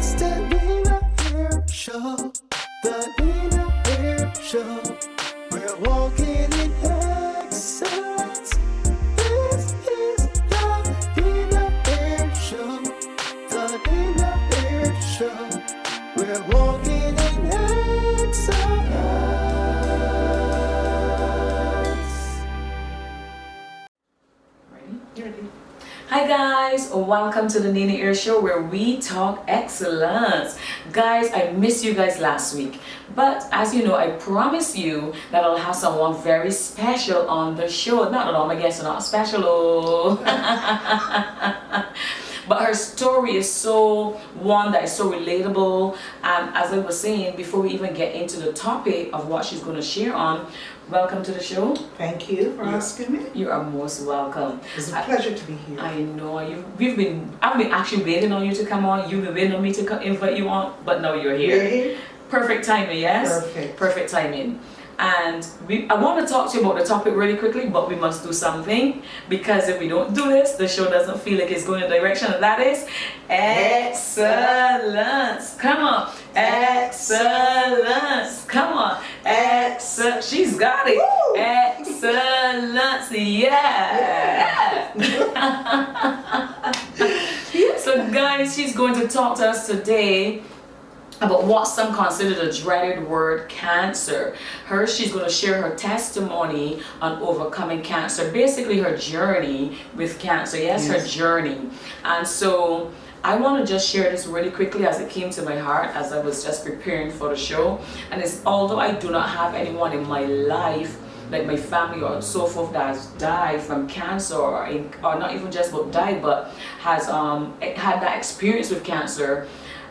It's the Nina Air Show. The Nina Air Show. We're walking in excellence. This is the Nina Air Show. The Nina Air Show. We're walking in excellence. Ready? Hi guys, welcome to the Nina Air Show where we talk excellence. Guys, I missed you guys last week, but as you know, I promised you that I'll have someone very special on the show. Not that all my guests are not special, but her story is one that is so relatable. And as I was saying, before we even get into the topic of what she's going to share on, welcome to the show. Thank you for asking me. You are most welcome. It's a pleasure to be here. I know I've been actually waiting on you to come on. You've been waiting on me to invite you on, but now you're here. We're here. Perfect timing, yes? Perfect timing. And I want to talk to you about the topic really quickly, but we must do something, because if we don't do this, the show doesn't feel like it's going in the direction, and that is excellence. Come on, excellence. Come on, excellence. She's got it. Woo! Excellence, yeah. So guys, she's going to talk to us today about what some consider the dreaded word cancer. She's going to share her testimony on overcoming cancer, basically her journey with cancer. Yes, her journey. And so I want to just share this really quickly as it came to my heart as I was just preparing for the show. And it's, although I do not have anyone in my life, like my family or so forth, that has died from cancer, or not even just about died, but has had that experience with cancer,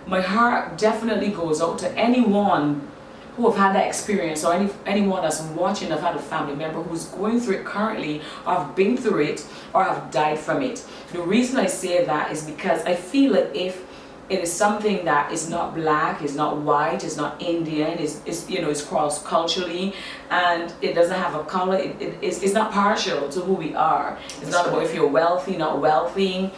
my heart definitely goes out to anyone who have had that experience, or anyone that's watching, have had a family member who's going through it currently, or have been through it, or have died from it. The reason I say that is because I feel like if it is something that is not black, is not white, is not Indian, it's cross culturally, and it doesn't have a color, it's not partial to who we are. It's not about if you're wealthy, not wealthy,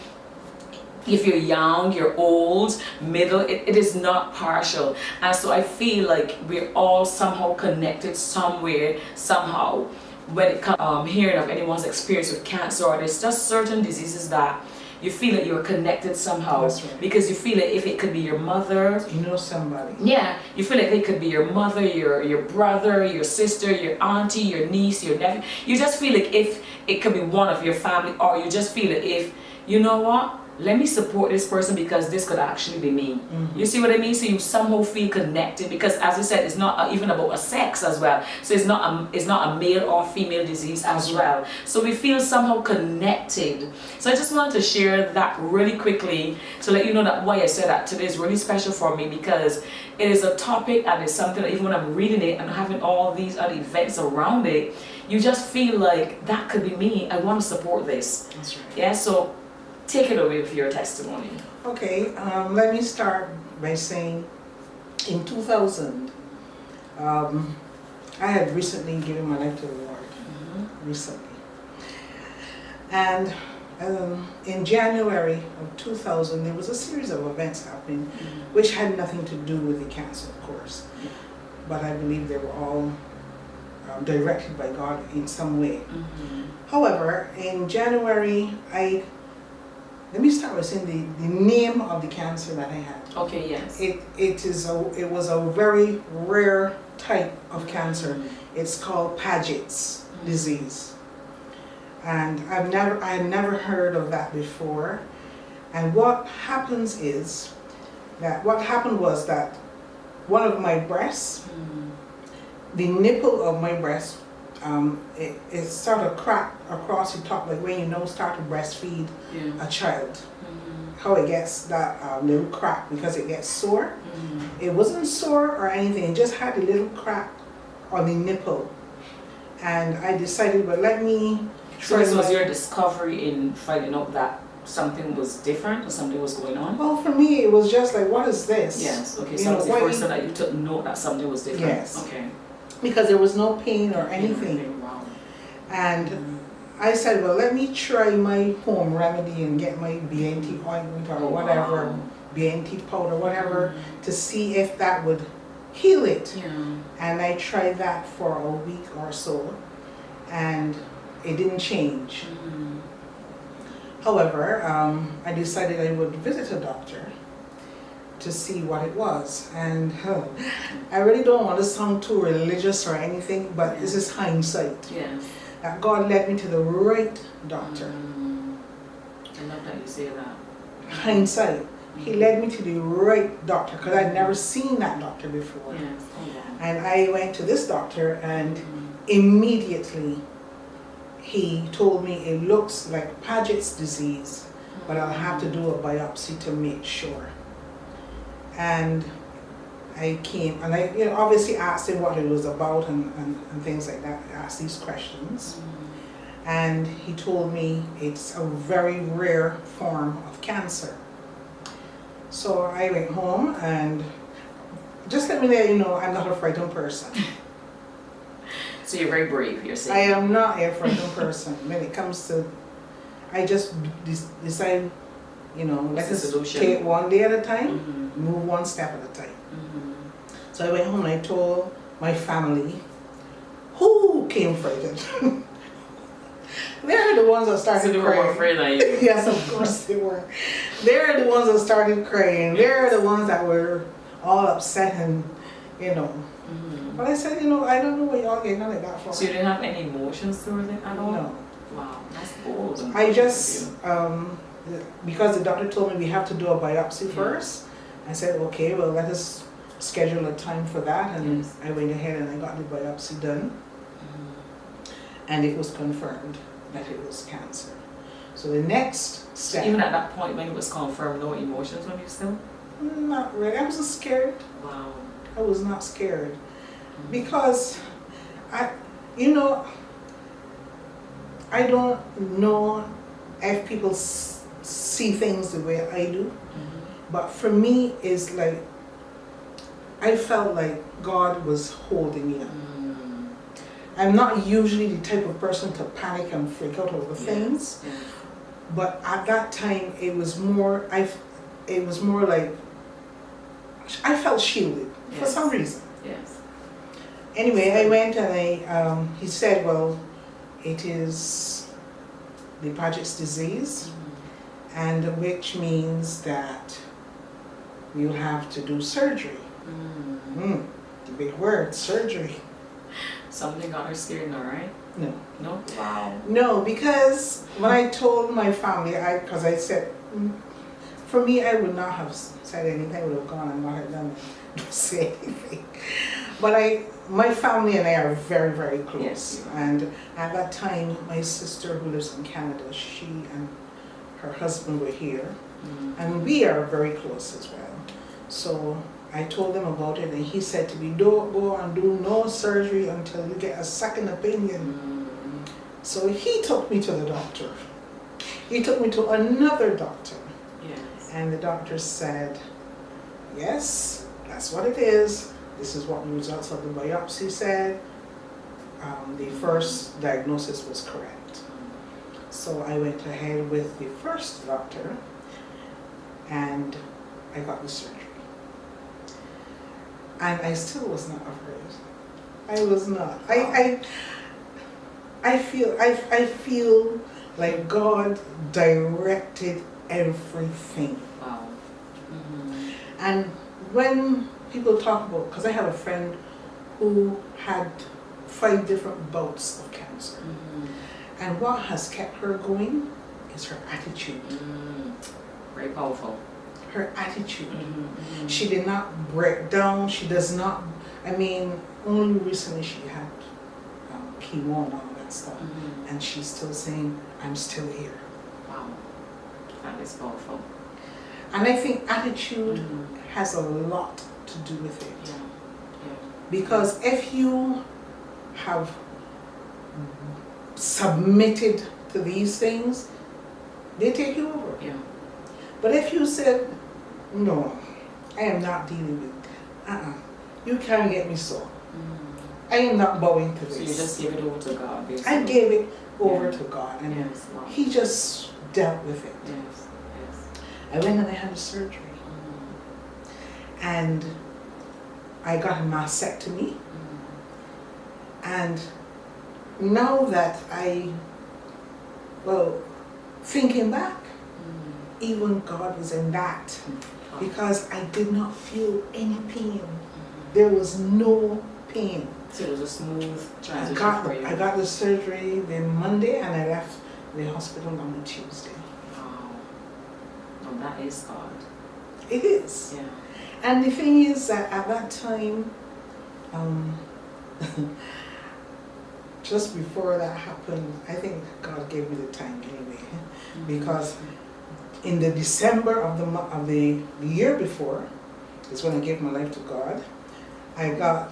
if you're young, you're old, middle, it is not partial. And so I feel like we're all somehow connected somewhere, somehow, when it comes hearing of anyone's experience with cancer, or there's just certain diseases that you feel that you're connected somehow. That's right. Because you feel like if it could be your mother, you know somebody. Yeah, you feel like they could be your mother, your brother, your sister, your auntie, your niece, your nephew. You just feel like if it could be one of your family, or you just feel like if, you know what, let me support this person because this could actually be me. Mm-hmm. You see what I mean? So you somehow feel connected, because as I said, it's not even about a sex as well. So it's not a male or female disease as well. So we feel somehow connected. So I just wanted to share that really quickly to let you know that why I said that today is really special for me, because it is a topic and it's something that even when I'm reading it and having all these other events around it, you just feel like that could be me. I want to support this. That's right. Yeah, so take it away with your testimony. Okay, let me start by saying in 2000, I had recently given my life to the Lord, recently. And in January of 2000, there was a series of events happening which had nothing to do with the cancer, of course. But I believe they were all directed by God in some way. However, in January, let me start with saying the name of the cancer that I had. Okay, yes. It was a very rare type of cancer. It's called Paget's disease. And I had never heard of that before. And what happened was that one of my breasts, the nipple of my breast, it sort of cracked across the top, like when start to breastfeed a child. How it gets that little crack, because it gets sore. It wasn't sore or anything, it just had a little crack on the nipple. And I decided, but let me try. So this was your discovery in finding out that something was different or something was going on? Well, for me, it was just like, what is this? Yes, okay, so that was the first time that you took note that something was different? Yes. Okay. Because there was no pain or anything. Wow. And I said, well, let me try my home remedy and get my BNT ointment or whatever BNT powder, whatever, to see if that would heal it. Yeah. And I tried that for a week or so, and it didn't change. However, I decided I would visit a doctor to see what it was. And I really don't want to sound too religious or anything, but this is hindsight. Yes. That God led me to the right doctor. I love that you say that. Hindsight. He led me to the right doctor because I'd never seen that doctor before. Yes. Oh, wow. And I went to this doctor, and immediately he told me it looks like Paget's disease, but I'll have to do a biopsy to make sure. And I came, and I obviously asked him what it was about and things like that. I asked these questions. And he told me it's a very rare form of cancer. So I went home, and just let me let you know, I'm not a frightened person. So you're very brave, you're I saying. am not a frightened person. When it comes to, I just decide, let us take one day at a time, move one step at a time. So I went home and I told my family, who came frightened? They're the ones that started So they crying. were afraid of you. Yes, of course they were. They're the ones that started crying. They're the ones that were all upset and, But I said, I don't know what y'all getting out of that for. So you didn't have any emotions towards it at all? No. Wow, that's bold. I just, because the doctor told me we have to do a biopsy first, I said, okay, well, let us schedule a time for that. And I went ahead and I got the biopsy done. And it was confirmed that it was cancer. So the next step. Even at that point when it was confirmed, no emotions when you still? Not really. I wasn't scared. Wow. I was not scared. Because I don't know if people see things the way I do. But for me, it's like, I felt like God was holding me up. I'm not usually the type of person to panic and freak out over things, but at that time it was more like I felt shielded for some reason. Yes. Anyway, I went and he said, well, it is the Paget's disease, and which means that you'll have to do surgery. The big word, surgery. Something got her scared now, right? No. No? Wow. No, because when I told my family, because I said, for me, I would not have said anything. I would have gone and not have done to say anything. But my family and I are very, very close. Yes. And at that time, my sister who lives in Canada, she and her husband were here. And we are very close as well. So I told them about it, and he said to me, don't go and do no surgery until you get a second opinion. So he took me to the doctor. He took me to another doctor. Yes. And the doctor said, yes, that's what it is. This is what the results of the biopsy said. The first diagnosis was correct. So I went ahead with the first doctor, and I got the surgery. And I still was not afraid. I was not. I feel like God directed everything. Wow. And when people talk about, because I have a friend who had 5 different bouts of cancer, and what has kept her going is her attitude. Very powerful. Her attitude. She did not break down. She does not. Only recently she had chemo and all that stuff, and she's still saying, "I'm still here." Wow, that is powerful. And I think attitude has a lot to do with it. Because if you have submitted to these things, they take you over. But if you said, no, I am not dealing with, you can't get me so. I am not bowing to this. So you just gave it over to God, basically. I gave it over to God, and wow. He just dealt with it. Yes. I went and I had a surgery. and I got a mastectomy. And now that thinking back, even God was in that, because I did not feel any pain. There was no pain. So it was a smooth transition for you. I got the surgery the Monday and I left the hospital on the Tuesday. Wow. Oh, that is God. It is. Yeah. And the thing is that at that time, just before that happened, I think God gave me the time anyway, because in the December of the year before, is when I gave my life to God. I got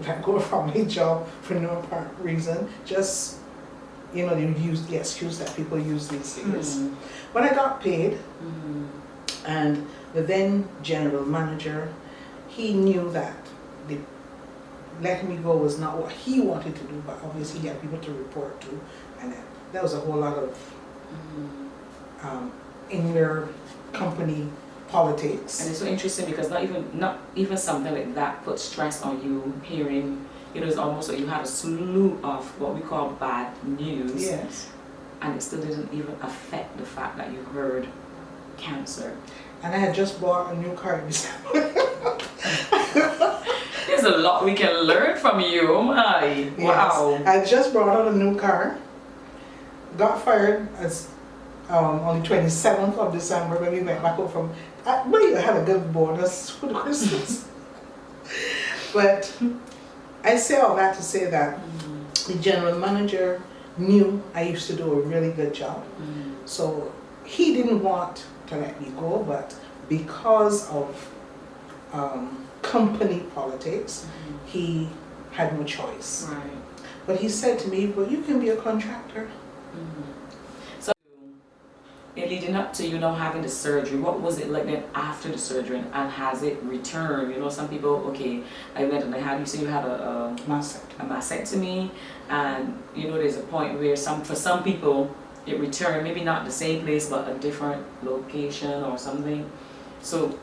let go from my job for no apparent reason. Just, you know, you use the excuse that people use these days. But I got paid, and the then general manager, he knew that letting me go was not what he wanted to do, but obviously he had people to report to, and there was a whole lot of in your company politics. And it's so interesting because not even something like that put stress on you. Hearing, it was almost like you had a slew of what we call bad news. Yes. And it still didn't even affect the fact that you heard cancer. And I had just bought a new car in December. There's a lot we can learn from you. My. Wow. Yes. I just brought out a new car. Got fired as on the 27th of December when we went back home from. Well, I had a good bonus for the Christmas. But I say all that to say that the general manager knew I used to do a really good job. So he didn't want to let me go, but because of company politics, he had no choice. Right. But he said to me, well, you can be a contractor. So, leading up to you now having the surgery, what was it like then after the surgery, and has it returned? You know, some people, okay, I went and I had, you say you had a mastectomy, and you know there's a point where for some people it returned, maybe not the same place but a different location or something. So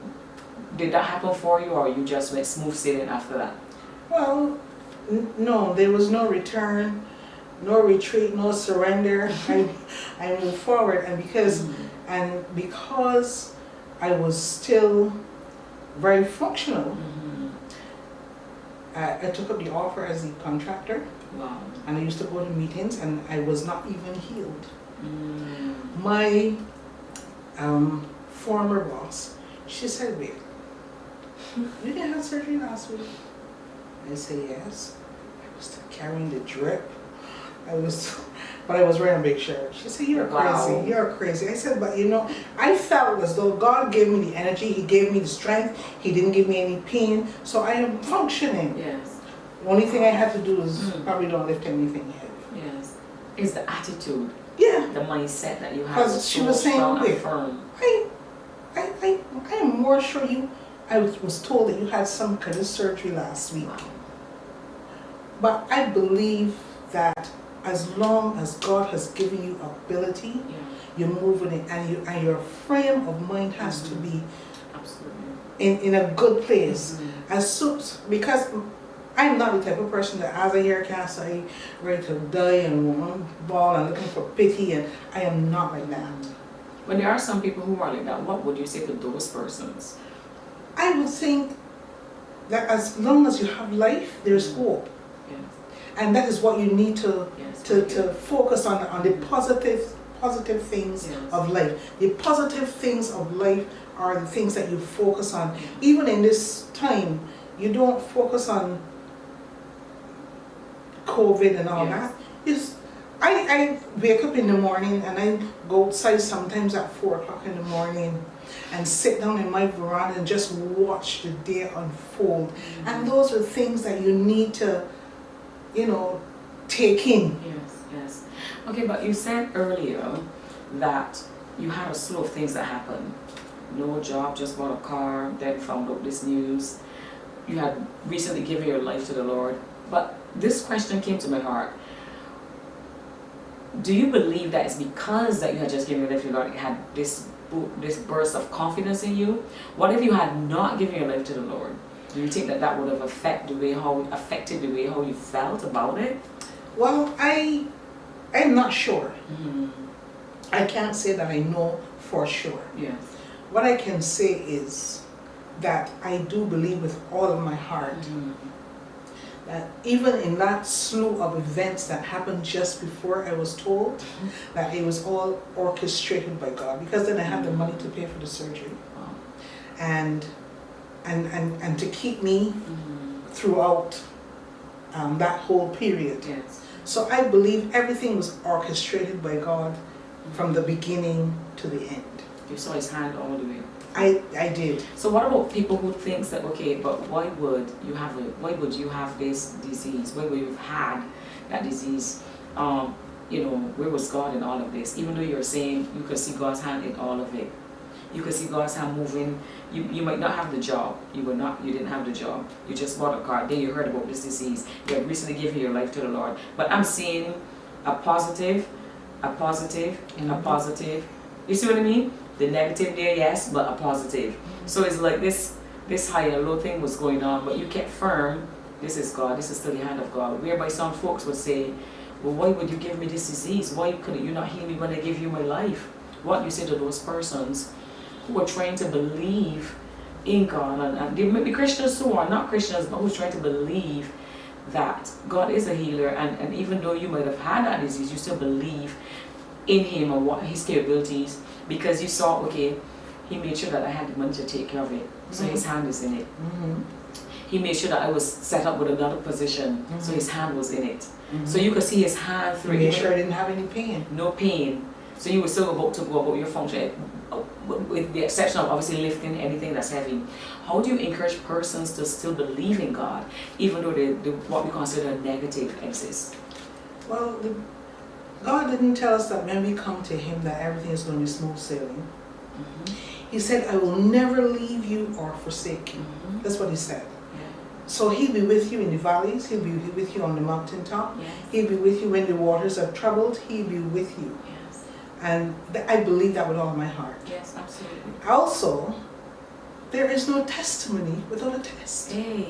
did that happen for you, or you just went smooth sailing after that? Well, no, there was no return, no retreat, no surrender. I moved forward, and because I was still very functional, I took up the offer as a contractor. Wow. And I used to go to meetings, and I was not even healed. My former boss, she said, "Wait, you didn't have surgery last week?" I said, "Yes." I was still carrying the drip. But I was wearing a big shirt. She said, "You're crazy, you're crazy." I said, "But you know, I felt as though God gave me the energy, He gave me the strength, He didn't give me any pain, so I am functioning." Yes. The only thing I had to do is probably don't lift anything heavy. Yes. It's the attitude. Yeah. The mindset that you have. Because she was saying, "Wait, firm. I am more sure I was told that you had some kind of surgery last week." Wow. But I believe that as long as God has given you ability, you move in it, and your frame of mind has to be absolutely in a good place. Because I'm not the type of person that as I hear cancer, I'm ready to die and one ball and looking for pity, and I am not like that. When there are some people who are like that, what would you say to those persons? I would think that as long as you have life, there's hope. Yes. And that is what you need to focus on the positive things of life. The positive things of life are the things that you focus on. Even in this time, you don't focus on COVID and all that. I wake up in the morning and I go outside sometimes at 4 o'clock in the morning and sit down in my veranda and just watch the day unfold. And those are things that you need to, take in. Yes. Okay, but you said earlier that you had a slew of things that happened. No job, just bought a car, then found out this news. You had recently given your life to the Lord. But this question came to my heart. Do you believe that it's because that you had just given your life to the Lord, you had this this burst of confidence in you. What if you had not given your life to the Lord? Do you think that that would have affected the way how you felt about it? Well, I'm not sure. I can't say that I know for sure. Yes. What I can say is that I do believe with all of my heart that even in that slew of events that happened just before I was told, that it was all orchestrated by God, because then I had the money to pay for the surgery. Wow. And to keep me throughout that whole period. Yes. So I believe everything was orchestrated by God from the beginning to the end. You saw his hand all the way. I did. So what about people who thinks that, okay, but why would you have this disease? Why would you have had that disease? Where was God in all of this? Even though you're saying you could see God's hand in all of it. You could see God's hand moving. You might not have the job. You didn't have the job. You just bought a car. Then you heard about this disease. You had recently given your life to the Lord. But I'm seeing a positive, and a positive. You see what I mean? The negative there, yes, but a positive. So it's like this high and low thing was going on, but you kept firm. This is God. This is still the hand of God. Whereby some folks would say, well, why would you give me this disease? Why couldn't you not heal me when I give you my life? What you say to those persons who are trying to believe in God, and they may be Christians too, or not Christians, but who's trying to believe that God is a healer, and even though you might have had that disease, you still believe in Him and what His capabilities, because you saw, okay, He made sure that I had the money to take care of it, so His hand is in it. He made sure that I was set up with another position, so His hand was in it. So you could see His hand through. He made sure I didn't have any pain. No pain. So you were still about to go about your function, with the exception of obviously lifting anything that's heavy. How do you encourage persons to still believe in God, even though what we consider negative exists? Well, God didn't tell us that when we come to Him that everything is going to be smooth sailing. He said, I will never leave you or forsake you. That's what He said. Yeah. So He'll be with you in the valleys, He'll be with you on the mountaintop, Yes. He'll be with you when the waters are troubled, He'll be with you. Yes. And I believe that with all my heart. Yes, absolutely. Also, there is no testimony without a test. Hey,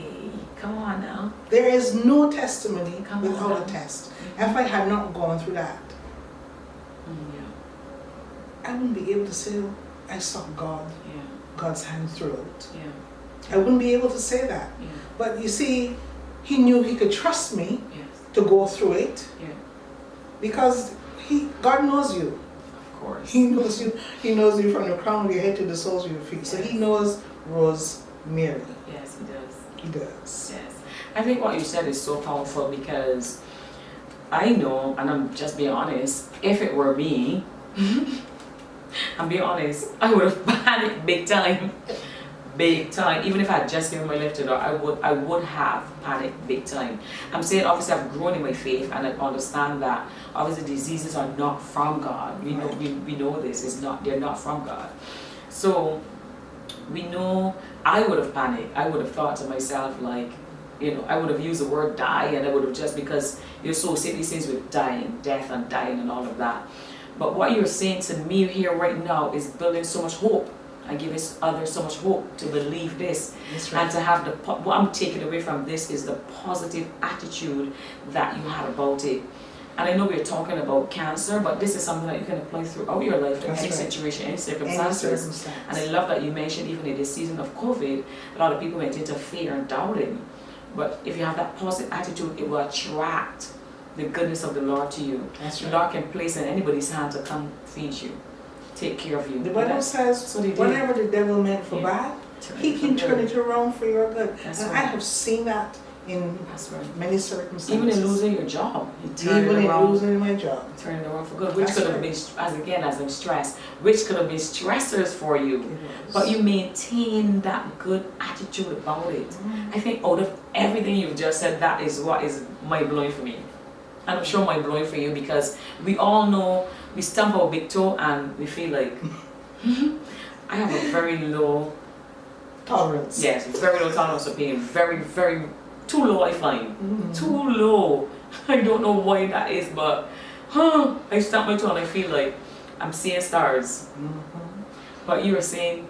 come on now. There is no testimony Come on without now. a test. If I had not gone through that, Yeah. I wouldn't be able to say I saw Yeah. God's hand through it. Yeah. I wouldn't be able to say that. Yeah. But you see, He knew He could trust me Yes. to go through it Yeah. because God knows you. Of course. He knows you. He knows you from the crown of your head to the soles of your feet. So He knows Rosemary. Yes, He does. He does. Yes. I think what you said is so powerful, because I know, and I'm just being honest, if it were me, I'm being honest, I would have panicked big time. Big time. Even if I had just given my life to God, I would have panicked big time. I'm saying obviously I've grown in my faith, and I understand that obviously diseases are not from God. We know this is not, they're not from God. So we know I would have panicked. I would have thought to myself, like, I would have used the word die, and I would have, just because you associate these things with dying, death and dying and all of that. But what you're saying to me here right now is building so much hope, and giving others so much hope to believe this. That's right. And to have what I'm taking away from this is the positive attitude that you had about it. And I know we're talking about cancer, but this is something that you can apply throughout your life in any situation, any circumstances. And I love that you mentioned even in this season of COVID, a lot of people went into fear and doubting. But if you have that positive attitude, it will attract the goodness of the Lord to you. That's The right. Lord can place in anybody's hand to come feed you, take care of you. The Bible says, so they did. whatever the devil meant for Yeah. bad, He can turn it around for your good. That's And right. I have seen that in That's right. many circumstances. Even in losing your job, you turn Even it in around. losing my job. Turn it around for good, which That's could have right. been, as I'm stressed, which could have been stressors for you. It was. But you maintain that good attitude about it. I think out of everything you've just said, that is what is mind-blowing for me. And I'm sure mind-blowing for you, because we all know we stump our big toe and we feel like, I have a very low Tolerance. Yes, very low tolerance of pain. Very, very, too low, I find. Too low. I don't know why that is, but I stamp my toe and I feel like I'm seeing stars. But you were saying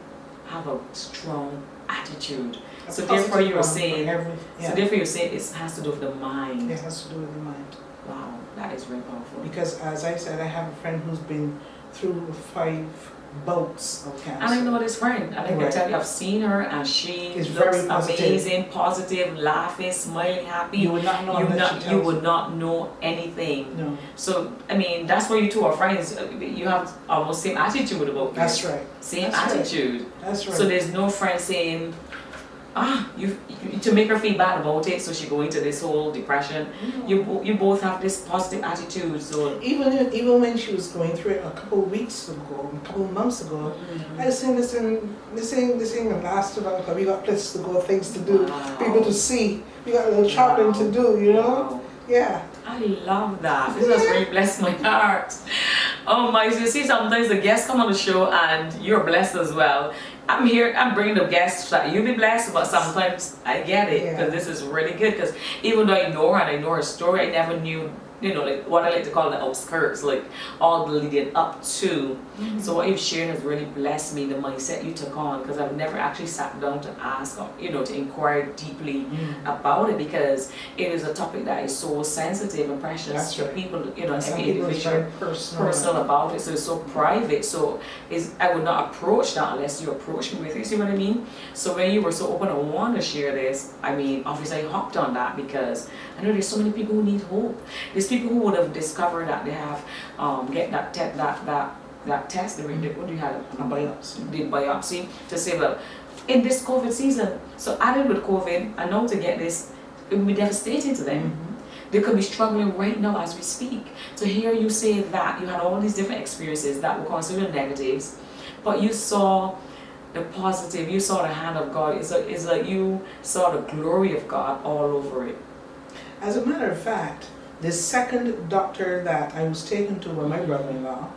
have a strong attitude. A So positive therefore you were one for saying, yeah. so therefore you're saying it has to do with the mind. It has to do with the mind. Wow, that is very powerful. Because as I said, I have a friend who's been through 5 bouts of cancer. And I know this friend, and I can Right. tell you, I've seen her, and she Is looks very positive. amazing, positive, laughing, smiling, happy. You would not know unless she tells You would not know anything. No, So I mean, that's where you two are friends. You have almost same attitude about it. that's right. Same That's right. attitude. That's right. So there's no friend saying, you to make her feel bad about it, so she go into this whole depression. You both have this positive attitude. So Even when she was going through it a couple of weeks ago, a couple of months ago, I was saying, listen, and last about we got places to go, things to do, Wow. people to see, we got a little shopping to do, you know? Wow. Yeah. I love that. This has really blessed my heart. Oh my, you see, sometimes the guests come on the show and you're blessed as well. I'm here, I'm bringing the guests so that you be blessed, but sometimes I get it, because this is really good, because even though I know her and I know her story, I never knew, like what I like to call the outskirts, like all the leading up to. So what you've shared has really blessed me, the mindset you took on, because I've never actually sat down to ask, to inquire deeply about it, because it is a topic that is so sensitive and precious That's to right. people, Some every people it's individual. very Personal about it, so it's so private. So I would not approach that unless you approach me with it. See what I mean? So when you were so open and want to share this, I mean, obviously I hopped on that because I know there's so many people who need hope. There's people who would have discovered that they have get that test. What do you have? A biopsy. Did biopsy to say, well, in this COVID season, so added with COVID, I know to get this, it would be devastating to them. They could be struggling right now as we speak. To hear you say that you had all these different experiences that were considered negatives, but you saw the positive, you saw the hand of God. It's like you saw the glory of God all over it. As a matter of fact, the second doctor that I was taken to by my brother-in-law,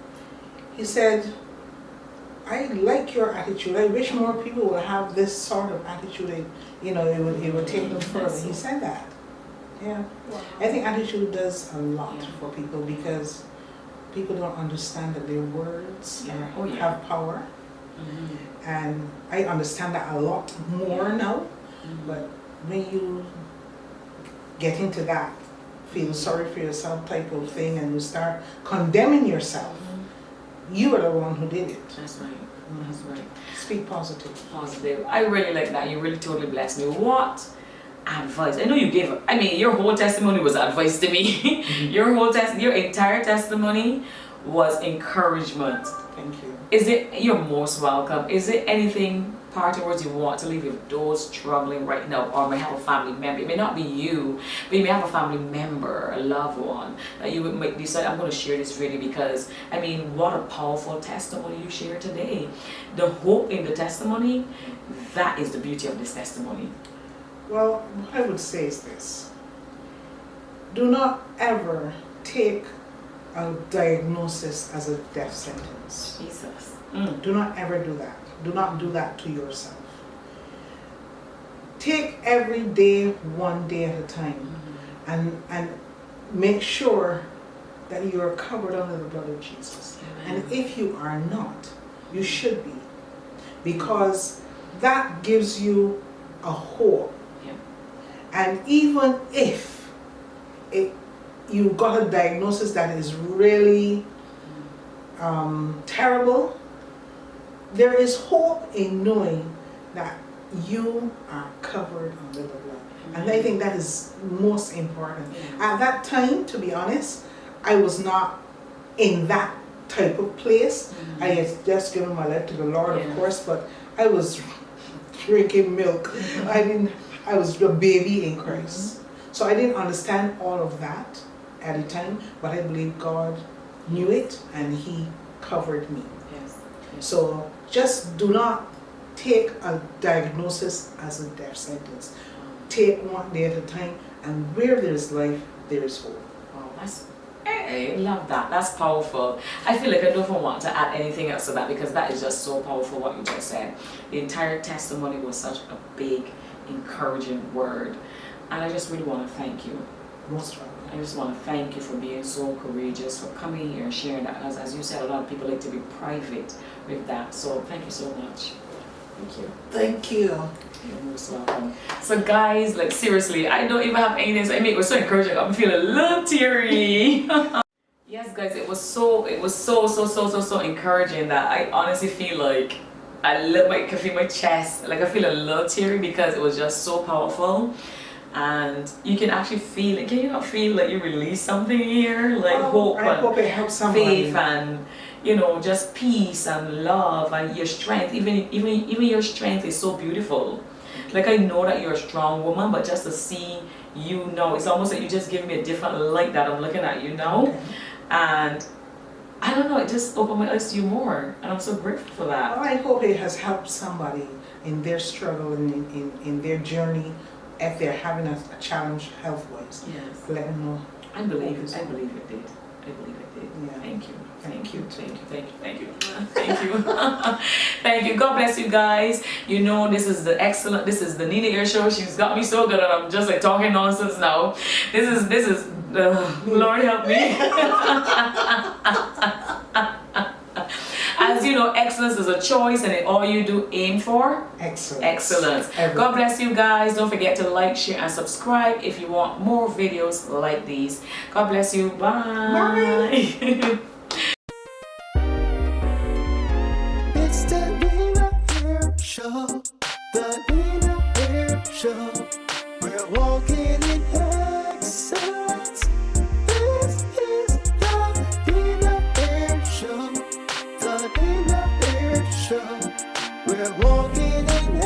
he said, I like your attitude. I wish more people would have this sort of attitude. It would take them further. He said that. Yeah. Wow. I think attitude does a lot Yeah. for people, because people don't understand that their words have power. And I understand that a lot more now. But when you get into that feel sorry for yourself type of thing, and you start condemning yourself, you are the one who did it. That's right. That's right. Speak positive. Positive. I really like that. You really totally blessed me. What advice? I know you gave. I mean, your whole testimony was advice to me. Your entire testimony was encouragement. Thank you. You're most welcome. Is there anything, parting words you want to leave with those struggling right now, or may have a family member? It may not be you, but you may have a family member, a loved one, that you might decide, I'm going to share this really, because, I mean, what a powerful testimony you shared today. The hope in the testimony, that is the beauty of this testimony. Well, what I would say is this. Do not ever take a diagnosis as a death sentence. Jesus. Do not ever do that. Do not do that to yourself. Take every day, one day at a time, and make sure that you are covered under the blood of Jesus. Amen. And if you are not, you should be, because that gives you a hope. Yeah. And even if you got a diagnosis that is really terrible, there is hope in knowing that you are covered under the blood. And I think that is most important. Yeah. At that time, to be honest, I was not in that type of place. I had just given my life to the Lord, of course, but I was drinking milk. I was a baby in Christ. So I didn't understand all of that at the time, but I believe God knew it and He covered me. Yes. So just do not take a diagnosis as a death sentence. Take one day at a time, and where there is life, there is hope. Oh, I love that. That's powerful. I feel like I don't even want to add anything else to that, because that is just so powerful what you just said. The entire testimony was such a big, encouraging word. And I just really want to thank you. Most welcome. I just want to thank you for being so courageous, for coming here and sharing that. As you said, a lot of people like to be private with that. So thank you so much. Thank you. Thank you. You're most welcome. So guys, like seriously, I don't even have anything to say. I mean, it was so encouraging. I'm feeling a little teary. Yes, guys, it was so encouraging that I honestly feel like I can feel my chest, like I feel a little teary because it was just so powerful. And you can actually feel it. Can you not feel like you release something here? Like hope I hope it helps somebody. Faith and, you know, just peace and love and your strength. Even your strength is so beautiful. Like I know that you're a strong woman, but just to see you know, it's almost like you just give me a different light that I'm looking at you now. Okay. And I don't know, it just opened my eyes to you more. And I'm so grateful for that. Well, I hope it has helped somebody in their struggle and in their journey if they're having a challenge health-wise. Yes. Let them know. I believe it. I believe it did. I believe it did. Yeah. Thank you. Thank you. Thank you. Thank you. Thank you. Thank you. Thank you. God bless you guys. You know, this is the Nina AirShow. She's got me so good and I'm just like talking nonsense now. This is Lord help me. As you know, excellence is a choice, and in all you do, aim for excellence. God bless you guys. Don't forget to like, share, and subscribe if you want more videos like these. God bless you. Bye. It's the Nina AirShow, the Nina AirShow. We're walking in excellence. This is the Nina AirShow, the Nina AirShow. We're walking in